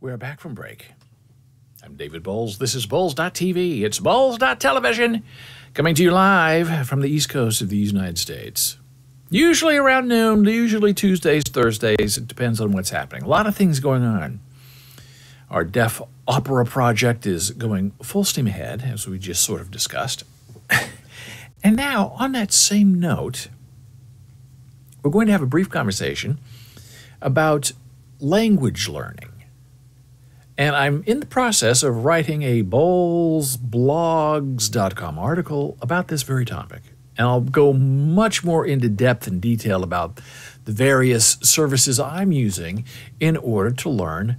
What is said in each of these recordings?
We're back from break. I'm David Boles. This is Boles.tv. It's Boles.television, coming to you live from the East Coast of the United States. Usually around noon, usually Tuesdays, Thursdays. It depends on what's happening. A lot of things going on. Our deaf opera project is going full steam ahead, as we just sort of discussed. And now, on that same note, we're going to have a brief conversation about language learning. And I'm in the process of writing a bolesblogs.com article about this very topic. And I'll go much more into depth and detail about the various services I'm using in order to learn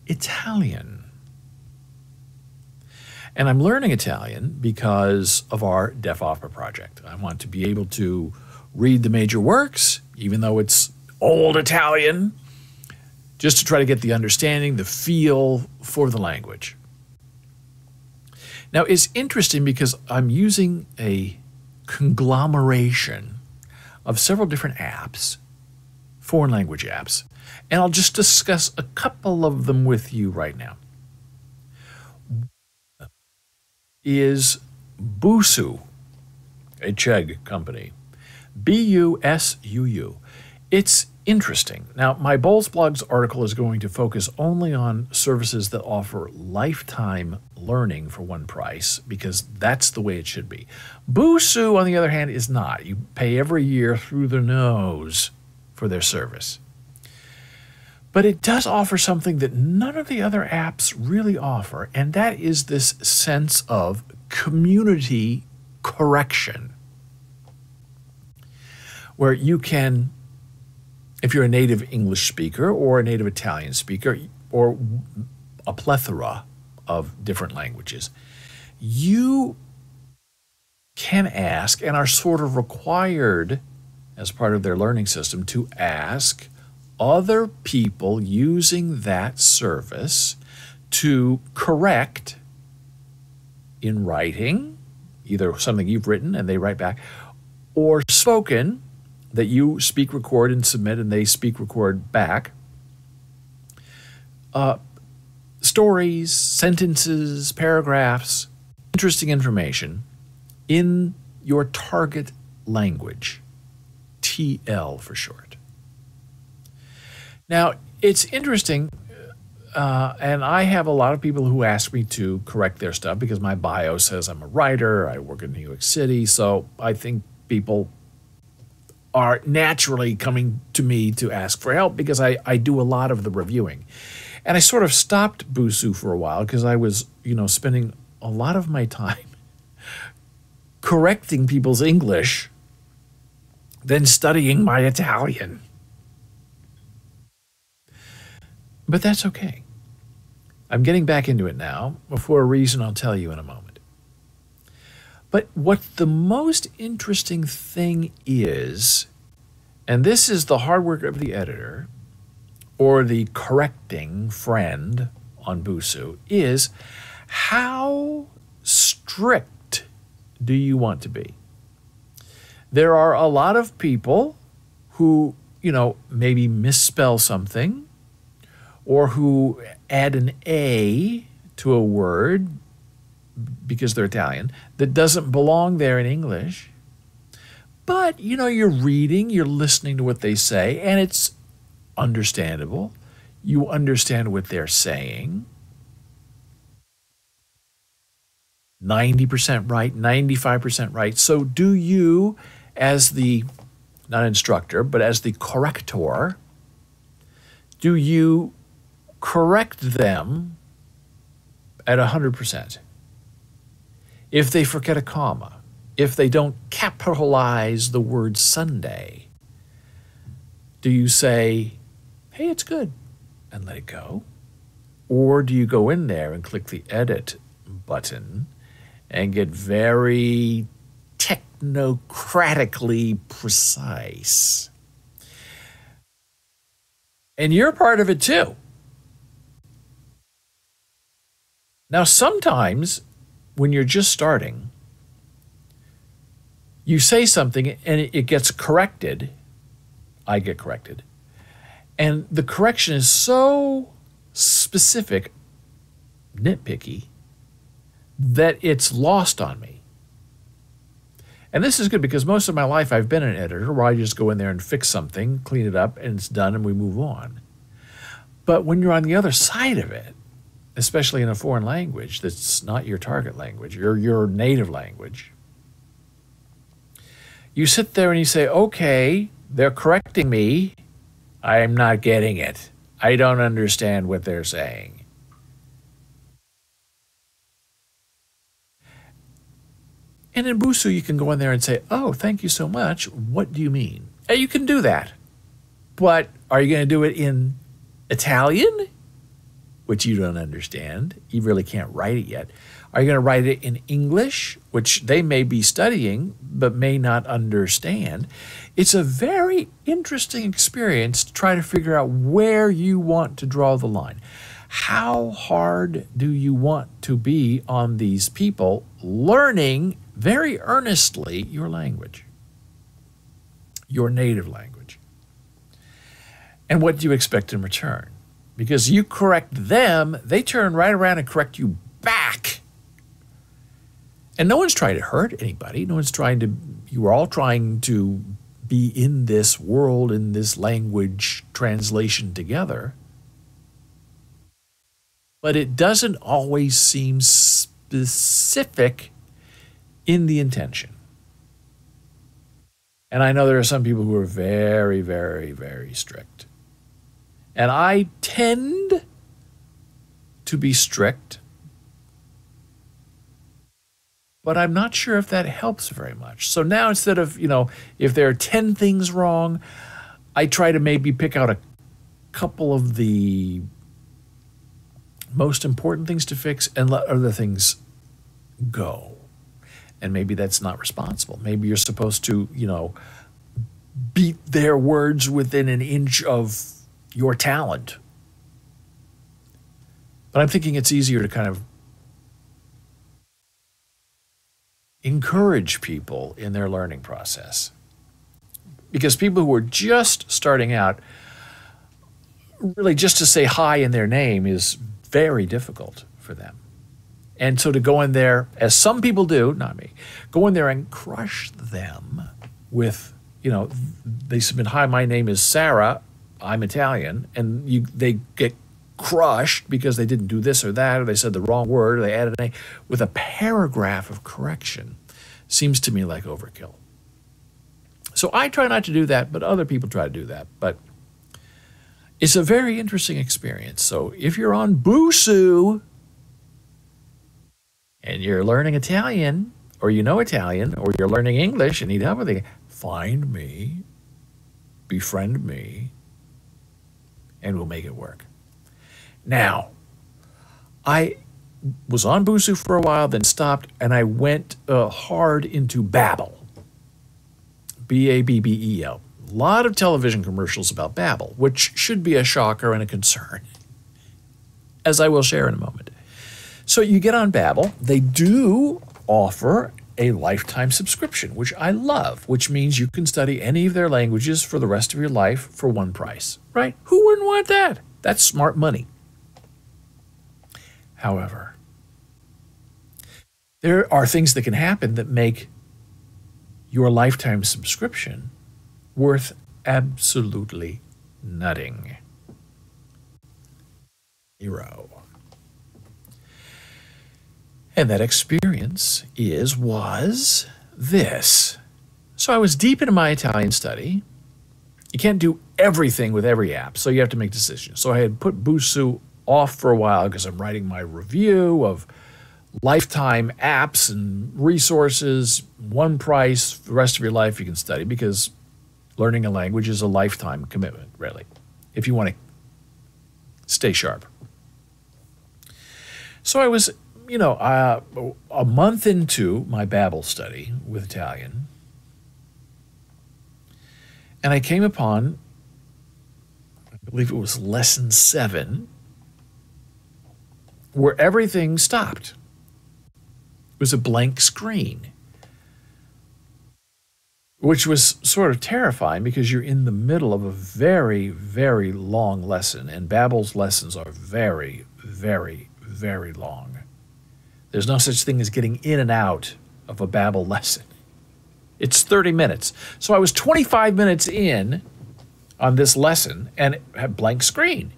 Italian. And I'm learning Italian because of our deaf opera project. I want to be able to read the major works, even though it's old Italian, just to try to get the understanding, the feel for the language. Now, it's interesting because I'm using a conglomeration of several different apps, foreign language apps, and I'll just discuss a couple of them with you right now. Is Busuu, a Czech company, B-U-S-U-U. It's interesting. Now, my Boles Blogs article is going to focus only on services that offer lifetime learning for one price, because that's the way it should be. Busuu, on the other hand, is not. You pay every year through the nose for their service. But it does offer something that none of the other apps really offer, and that is this sense of community correction, where you can, if you're a native English speaker or a native Italian speaker or a plethora of different languages, you can ask and are sort of required as part of their learning system to ask other people using that service to correct in writing, either something you've written and they write back, or spoken, that you speak, record, and submit, and they speak, record back. Stories, sentences, paragraphs, interesting information in your target language, TL for short. Now, it's interesting, and I have a lot of people who ask me to correct their stuff because my bio says I'm a writer, I work in New York City, so I think people are naturally coming to me to ask for help because I do a lot of the reviewing. And I sort of stopped Busuu for a while because I was, spending a lot of my time correcting people's English, then studying my Italian. But that's okay. I'm getting back into it now for a reason I'll tell you in a moment. But what the most interesting thing is, and this is the hard work of the editor or the correcting friend on Busuu, is how strict do you want to be? There are a lot of people who, maybe misspell something or who add an A to a word because they're Italian, that doesn't belong there in English. But, you're reading, you're listening to what they say, and it's understandable. You understand what they're saying. 90% right, 95% right. So do you, as the, not instructor, but as the corrector, do you correct them at 100%? If they forget a comma, if they don't capitalize the word Sunday, do you say, hey, it's good, and let it go? Or do you go in there and click the edit button and get very technocratically precise? And you're part of it too. Now, sometimes when you're just starting, you say something and it gets corrected. I get corrected. And the correction is so specific, nitpicky, that it's lost on me. And this is good because most of my life I've been an editor where I just go in there and fix something, clean it up, and it's done and we move on. But when you're on the other side of it, especially in a foreign language that's not your target language or your native language, you sit there and you say, okay, they're correcting me. I'm not getting it. I don't understand what they're saying. And in Busuu, you can go in there and say, oh, thank you so much. What do you mean? And you can do that. But are you going to do it in Italian, which you don't understand? You really can't write it yet. Are you going to write it in English, which they may be studying but may not understand? It's a very interesting experience to try to figure out where you want to draw the line. How hard do you want to be on these people learning very earnestly your language, your native language? And what do you expect in return? Because you correct them, they turn right around and correct you back. And no one's trying to hurt anybody. No one's trying to, you are all trying to be in this world, in this language translation together. But it doesn't always seem specific in the intention. And I know there are some people who are very, very, very strict. And I tend to be strict, but I'm not sure if that helps very much. So now instead of, if there are 10 things wrong, I try to maybe pick out a couple of the most important things to fix and let other things go. And maybe that's not responsible. Maybe you're supposed to, beat their words within an inch of your talent. But I'm thinking it's easier to kind of encourage people in their learning process. Because people who are just starting out, really just to say hi in their name is very difficult for them. And so to go in there, as some people do, not me, go in there and crush them with, they submit, hi, my name is Sarah, I'm Italian, and they get crushed because they didn't do this or that, or they said the wrong word, or they added an A, with a paragraph of correction. Seems to me like overkill. So I try not to do that, but other people try to do that. But it's a very interesting experience. So if you're on Busuu and you're learning Italian, or you know Italian, or you're learning English and need help with it, find me, befriend me, and we'll make it work. Now, I was on Busuu for a while, then stopped, and I went hard into Babbel. B-A-B-B-E-L. A lot of television commercials about Babbel, which should be a shocker and a concern, as I will share in a moment. So you get on Babbel. They do offer a lifetime subscription, which I love, which means you can study any of their languages for the rest of your life for one price, right? Who wouldn't want that? That's smart money. However, there are things that can happen that make your lifetime subscription worth absolutely nothing. Zero. And that experience was this. So I was deep into my Italian study. You can't do everything with every app, so you have to make decisions. So I had put Busuu off for a while because I'm writing my review of lifetime apps and resources, one price for the rest of your life you can study, because learning a language is a lifetime commitment, really, if you want to stay sharp. So I was, a month into my Babbel study with Italian, and I came upon, I believe it was lesson 7, where everything stopped. It was a blank screen. which was sort of terrifying because you're in the middle of a very, very long lesson, and Babbel's lessons are very, very, very long. There's no such thing as getting in and out of a Babbel lesson. It's 30 minutes. So I was 25 minutes in on this lesson, and it had blank screen.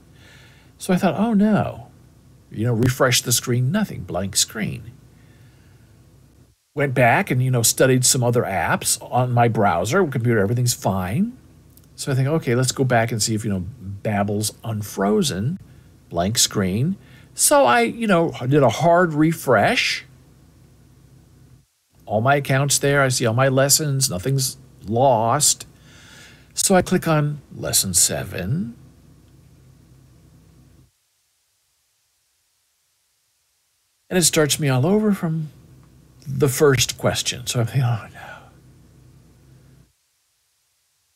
So I thought, oh no, refresh the screen, nothing, blank screen. Went back and, studied some other apps on my browser, computer, everything's fine. So I think, okay, let's go back and see if, Babbel's unfrozen, blank screen. So I, did a hard refresh. All my accounts there, I see all my lessons, nothing's lost. So I click on lesson 7. And it starts me all over from the first question. So I'm thinking, oh no.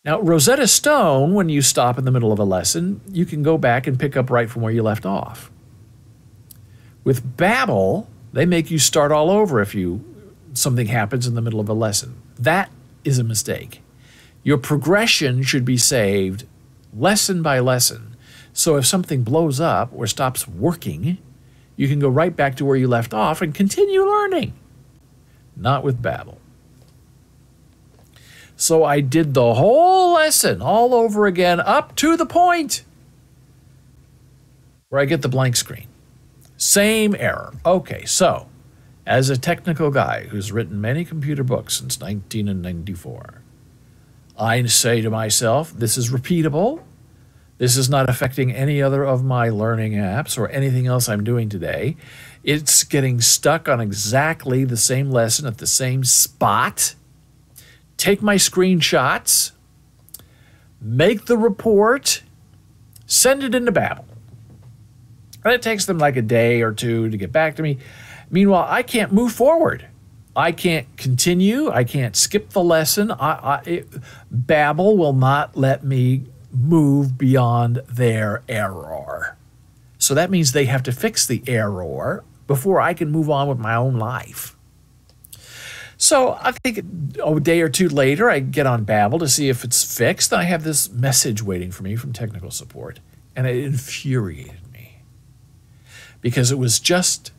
Now, Rosetta Stone, when you stop in the middle of a lesson, you can go back and pick up right from where you left off. With Babbel, they make you start all over if something happens in the middle of a lesson. That is a mistake. Your progression should be saved lesson by lesson. So if something blows up or stops working, you can go right back to where you left off and continue learning. Not with Babbel. So I did the whole lesson all over again up to the point where I get the blank screen. Same error. Okay, so as a technical guy who's written many computer books since 1994, I say to myself, this is repeatable. This is not affecting any other of my learning apps or anything else I'm doing today. It's getting stuck on exactly the same lesson at the same spot. Take my screenshots, make the report, send it into Babbel. And it takes them like a day or two to get back to me. Meanwhile, I can't move forward. I can't continue. I can't skip the lesson. Babbel will not let me move beyond their error. So that means they have to fix the error before I can move on with my own life. So I think a day or two later, I get on Babbel to see if it's fixed. And I have this message waiting for me from technical support. And it infuriated me because it was just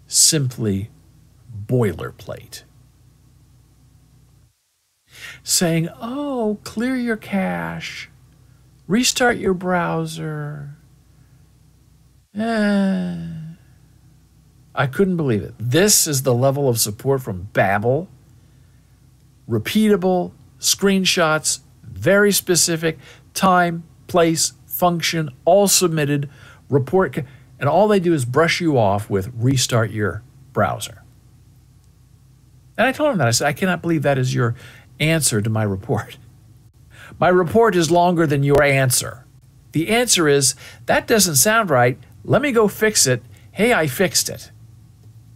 simply boilerplate. Saying, oh, clear your cache, restart your browser. I couldn't believe it. This is the level of support from Babbel. Repeatable, screenshots, very specific, time, place, function, all submitted, report, and all they do is brush you off with restart your browser. And I told him that. I said, I cannot believe that is your answer to my report. My report is longer than your answer. The answer is, that doesn't sound right. Let me go fix it. Hey, I fixed it.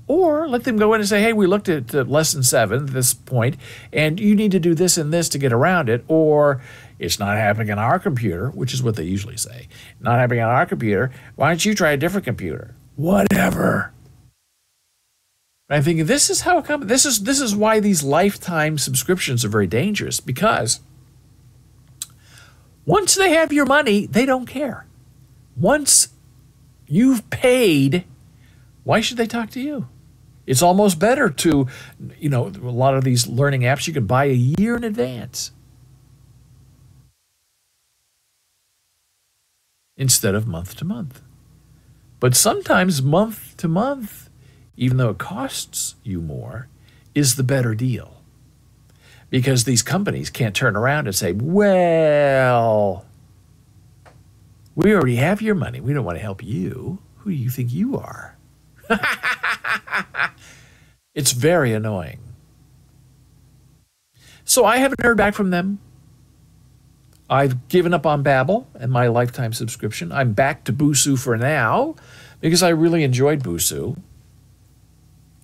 Or let them go in and say, hey, we looked at lesson 7 at this point, and you need to do this and this to get around it. Or it's not happening on our computer, which is what they usually say. Not happening on our computer. Why don't you try a different computer? Whatever. I'm thinking, this is how it comes. This is why these lifetime subscriptions are very dangerous, because once they have your money, they don't care. Once you've paid, why should they talk to you? It's almost better to, a lot of these learning apps you can buy a year in advance instead of month to month. But sometimes month to month, even though it costs you more, is the better deal. Because these companies can't turn around and say, well, we already have your money. We don't want to help you. Who do you think you are? It's very annoying. So I haven't heard back from them. I've given up on Babbel and my lifetime subscription. I'm back to Busuu for now because I really enjoyed Busuu.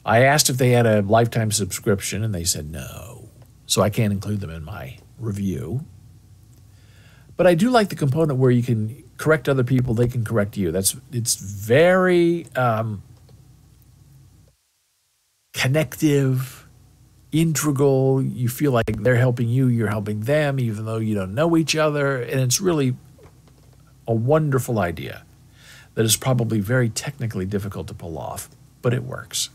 I asked if they had a lifetime subscription and they said no. So I can't include them in my review. But I do like the component where you can correct other people, they can correct you. It's very connective, integral. You feel like they're helping you, you're helping them, even though you don't know each other. And it's really a wonderful idea that is probably very technically difficult to pull off, but it works.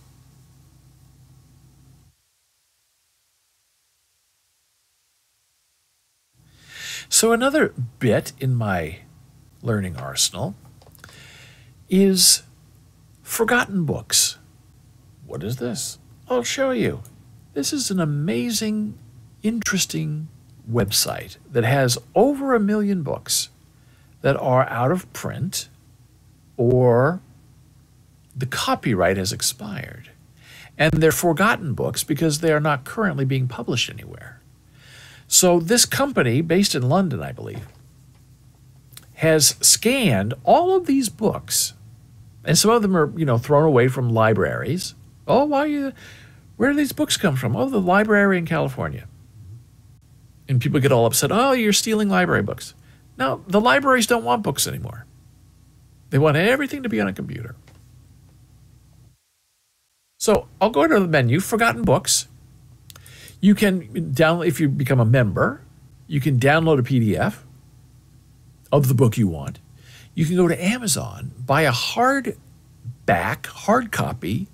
So another bit in my learning arsenal is Forogtten Books. What is this? I'll show you. This is an amazing, interesting website that has over 1 million books that are out of print or the copyright has expired. And they're forgotten books because they are not currently being published anywhere. So this company, based in London, I believe, has scanned all of these books, and some of them are, thrown away from libraries. Oh, where do these books come from? Oh, the library in California. And people get all upset. Oh, you're stealing library books. No, the libraries don't want books anymore. They want everything to be on a computer. So I'll go to the menu, Forogtten Books. You can download, if you become a member, you can download a PDF of the book you want. You can go to Amazon, buy a hard copy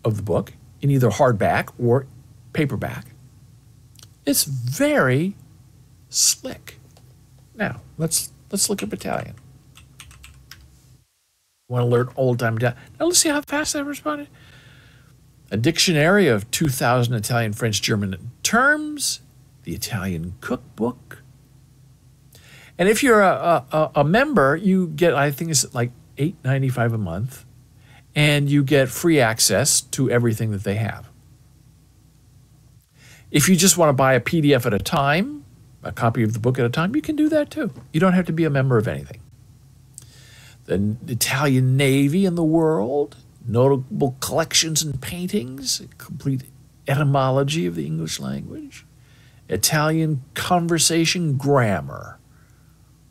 of the book in either hardback or paperback. It's very slick. Now, let's look at Battalion. Want to learn old-time Italian? Now let's see how fast I responded. A dictionary of 2,000 Italian, French, German terms, the Italian cookbook. And if you're a member, you get, I think it's like $8.95 a month, and you get free access to everything that they have. If you just want to buy a PDF at a time, a copy of the book at a time, you can do that too. You don't have to be a member of anything. The Italian Navy and the World, notable collections and paintings, a complete etymology of the English language, Italian conversation grammar.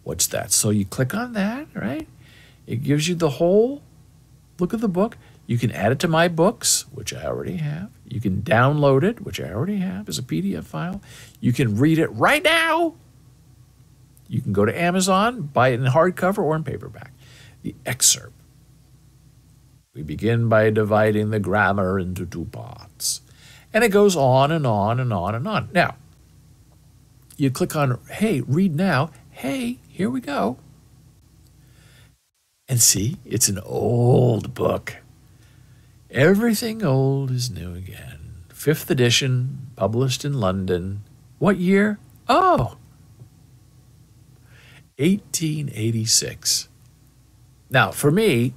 What's that? So you click on that, right? It gives you the whole look of the book. You can add it to My Books, which I already have. You can download it, which I already have as a PDF file. You can read it right now. You can go to Amazon, buy it in hardcover or in paperback. The excerpt. We begin by dividing the grammar into 2 parts. And it goes on and on and on and on. Now, you click on, hey, read now. Hey, here we go. And see, it's an old book. Everything old is new again. 5th edition, published in London. What year? Oh, 1886. Now, for me,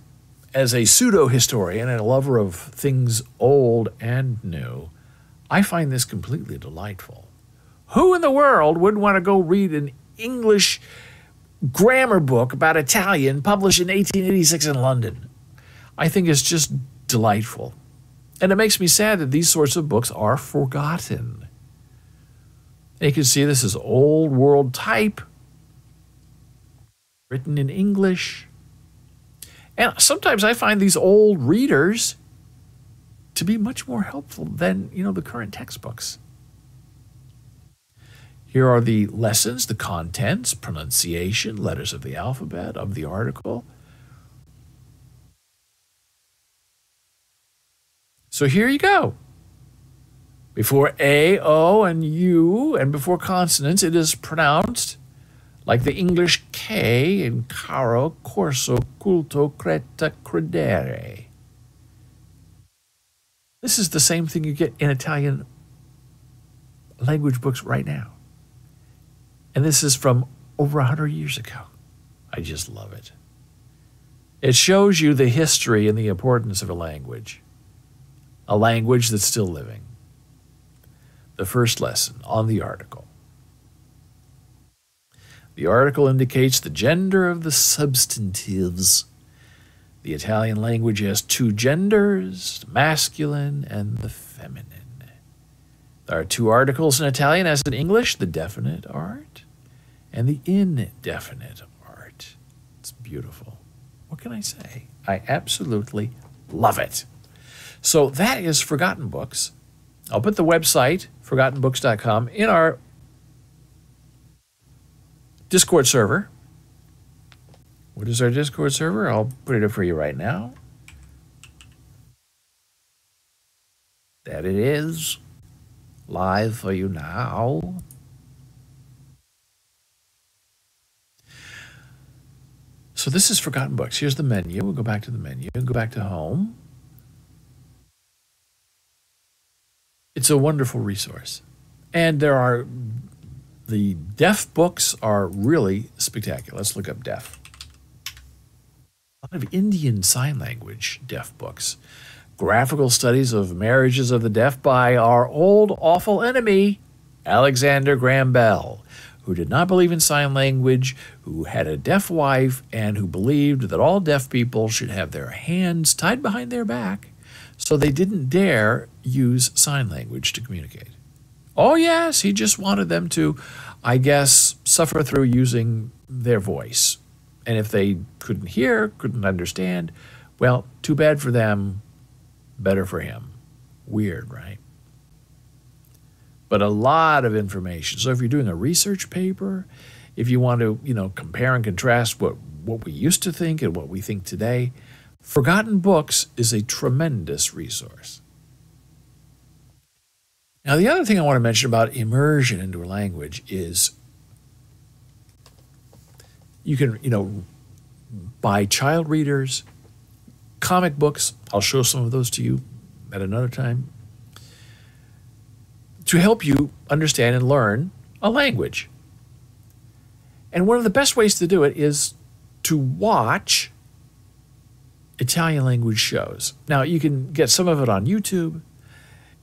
as a pseudo-historian and a lover of things old and new, I find this completely delightful. Who in the world wouldn't want to go read an English grammar book about Italian published in 1886 in London? I think it's just delightful. And it makes me sad that these sorts of books are forgotten. And you can see this is old world type, written in English. And sometimes I find these old readers to be much more helpful than, the current textbooks. Here are the lessons, the contents, pronunciation, letters of the alphabet, of the article. So here you go. Before A, O, and U, and before consonants, it is pronounced like the English K in caro, corso, culto, creta, credere. This is the same thing you get in Italian language books right now. And this is from over 100 years ago. I just love it. It shows you the history and the importance of a language that's still living. The first lesson on the article. The article indicates the gender of the substantives. The Italian language has 2 genders, masculine and the feminine. There are 2 articles in Italian, as in English, the definite art and the indefinite art. It's beautiful. What can I say? I absolutely love it. So that is Forgotten Books. I'll put the website, forgottenbooks.com, in our Discord server. What is our Discord server? I'll put it up for you right now. That it is. Live for you now. So this is Forgotten Books. Here's the menu. We'll go back to the menu and go back to home. It's a wonderful resource. And the deaf books are really spectacular. Let's look up deaf. A lot of Indian Sign Language deaf books. Graphical studies of marriages of the deaf by our old awful enemy, Alexander Graham Bell, who did not believe in sign language, who had a deaf wife, and who believed that all deaf people should have their hands tied behind their back so they didn't dare use sign language to communicate. Oh, yes, he just wanted them to, I guess, suffer through using their voice. And if they couldn't hear, couldn't understand, well, too bad for them, better for him. Weird, right? But a lot of information. So if you're doing a research paper, if you want to, compare and contrast what we used to think and what we think today, Forgotten Books is a tremendous resource. Now, the other thing I want to mention about immersion into a language is you can, buy child readers, comic books. I'll show some of those to you at another time, to help you understand and learn a language. And one of the best ways to do it is to watch Italian language shows. Now, you can get some of it on YouTube.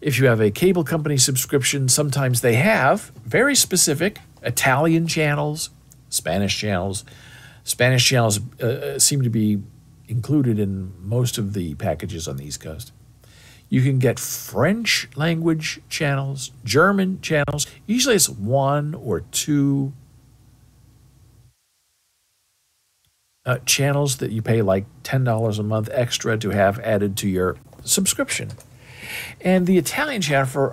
If you have a cable company subscription, sometimes they have very specific Italian channels, Spanish channels. Spanish channels seem to be included in most of the packages on the East Coast. You can get French language channels, German channels. Usually it's one or two channels that you pay like $10 a month extra to have added to your subscription. And the Italian channel for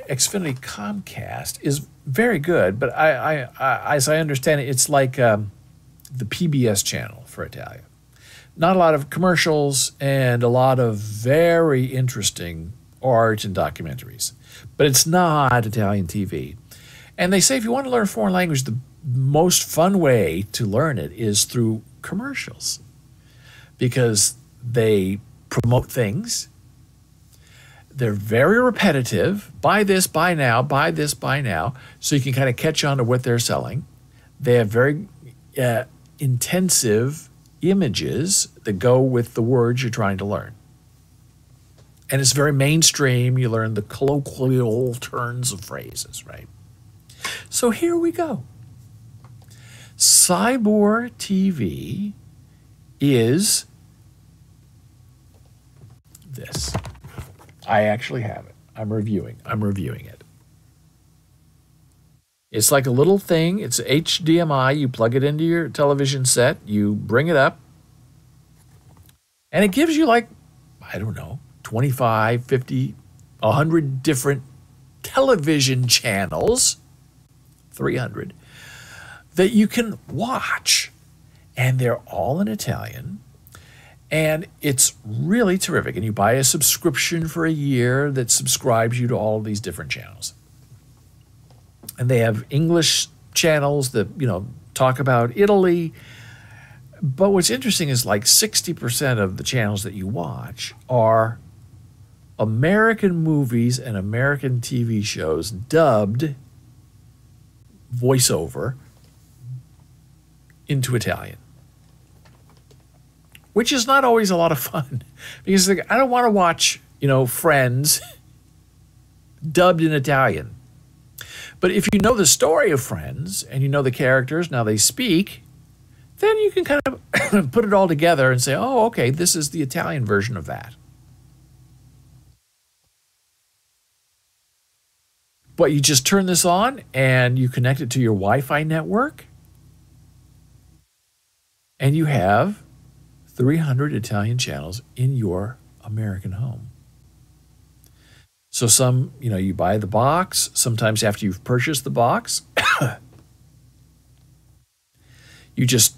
Xfinity Comcast is very good, but as I understand it, it's like the PBS channel for Italian. Not a lot of commercials and a lot of very interesting art and documentaries. But it's not Italian TV. And they say if you want to learn a foreign language, the most fun way to learn it is through commercials, because they promote things. They're very repetitive. Buy this, buy now, buy this, buy now. So you can kind of catch on to what they're selling. They have very intensive images that go with the words you're trying to learn. And it's very mainstream. You learn the colloquial turns of phrases, right? So here we go. Cibor TV is this. I actually have it. I'm reviewing it. It's like a little thing. It's HDMI. You plug it into your television set. You bring it up. And it gives you 25, 50, 100 different television channels, 300, that you can watch. And they're all in Italian. And it's really terrific. And you buy a subscription for a year that subscribes you to all of these different channels. And they have English channels that, talk about Italy. But what's interesting is 60% of the channels that you watch are American movies and American TV shows dubbed voiceover into Italian, which is not always a lot of fun, because I don't want to watch, Friends dubbed in Italian. But if you know the story of Friends and you know the characters, now they speak, then you can kind of put it all together and say, oh, okay, this is the Italian version of that. But you just turn this on and you connect it to your Wi-Fi network, and you have 300 Italian channels in your American home. So some, you buy the box. Sometimes after you've purchased the box, you just,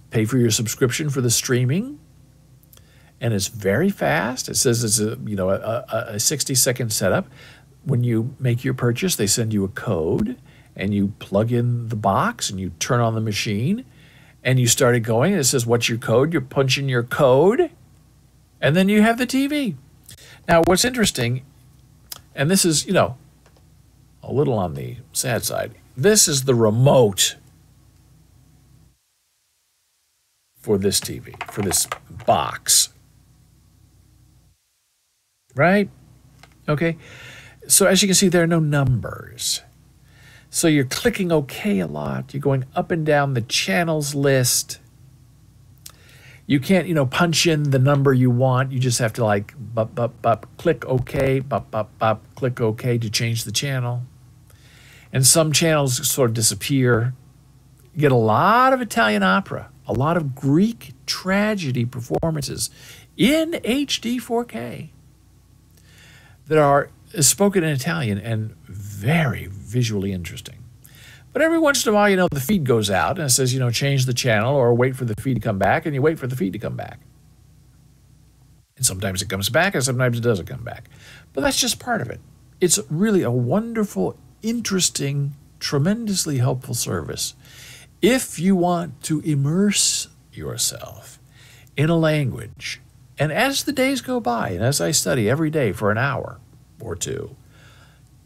pay for your subscription for the streaming. And it's very fast. It says it's a 60-second setup. When you make your purchase, they send you a code, and you plug in the box, and you turn on the machine, and you start it going. And it says, "What's your code?" You punch in your code, and then you have the TV. Now, what's interesting, and this is, a little on the sad side, this is the remote for this TV, for this box. Right? Okay. So as you can see, there are no numbers. So you're clicking OK a lot. You're going up and down the channels list. You can't, punch in the number you want. You just have to click OK, click OK to change the channel. And some channels sort of disappear. You get a lot of Italian opera, a lot of Greek tragedy performances in HD 4K that are spoken in Italian and very visually interesting. But every once in a while, the feed goes out and it says, change the channel or wait for the feed to come back, and you wait for the feed to come back. And sometimes it comes back and sometimes it doesn't come back. But that's just part of it. It's really a wonderful, interesting, tremendously helpful service. If you want to immerse yourself in a language, and as the days go by, and as I study every day for an hour or two,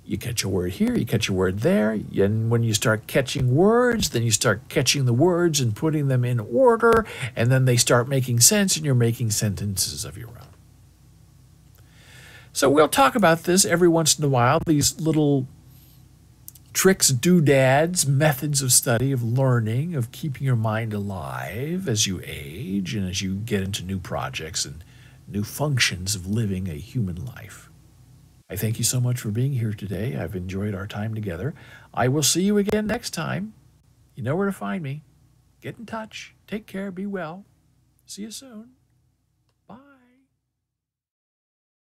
you catch a word here, you catch a word there, and when you start catching words, then you start catching the words and putting them in order, and then they start making sense, and you're making sentences of your own. So we'll talk about this every once in a while, these little tricks, doodads, methods of study, of learning, of keeping your mind alive as you age and as you get into new projects and new functions of living a human life. I thank you so much for being here today. I've enjoyed our time together. I will see you again next time. You know where to find me. Get in touch. Take care. Be well. See you soon.